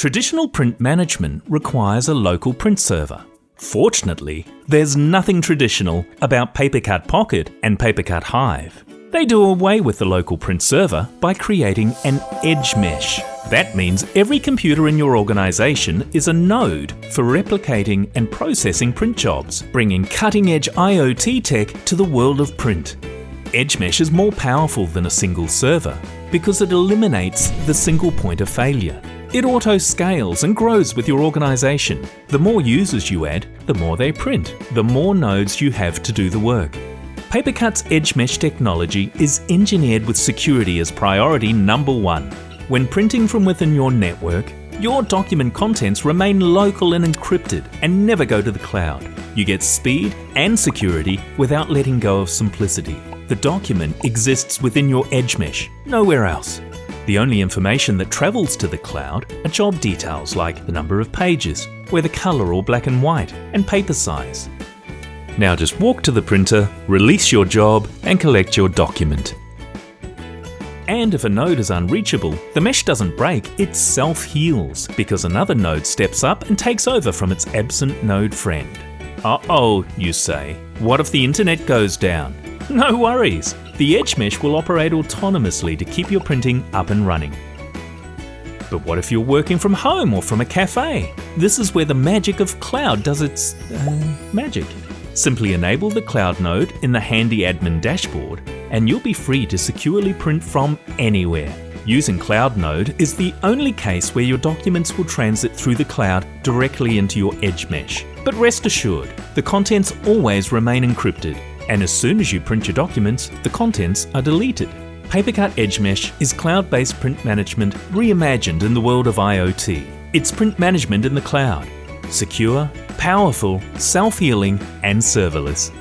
Traditional print management requires a local print server. Fortunately, there's nothing traditional about Papercut Pocket and Papercut Hive. They do away with the local print server by creating an edge mesh. That means every computer in your organization is a node for replicating and processing print jobs, bringing cutting-edge IoT tech to the world of print. Edge mesh is more powerful than a single server because it eliminates the single point of failure. It auto-scales and grows with your organization. The more users you add, the more they print, the more nodes you have to do the work. Papercut's Edge Mesh technology is engineered with security as priority number one. When printing from within your network, your document contents remain local and encrypted and never go to the cloud. You get speed and security without letting go of simplicity. The document exists within your Edge Mesh, nowhere else. The only information that travels to the cloud are job details like the number of pages, whether color or black and white, and paper size. Now just walk to the printer, release your job, and collect your document. And if a node is unreachable, the mesh doesn't break, it self-heals because another node steps up and takes over from its absent node friend. Uh-oh, you say. What if the internet goes down? No worries. The Edge Mesh will operate autonomously to keep your printing up and running. But what if you're working from home or from a cafe? This is where the magic of cloud does its magic. Simply enable the cloud node in the handy admin dashboard and you'll be free to securely print from anywhere. Using Cloud Node is the only case where your documents will transit through the cloud directly into your Edge Mesh. But rest assured, the contents always remain encrypted, and as soon as you print your documents, the contents are deleted. Papercut Edge Mesh is cloud-based print management reimagined in the world of IoT. It's print management in the cloud. Secure, powerful, self-healing, and serverless.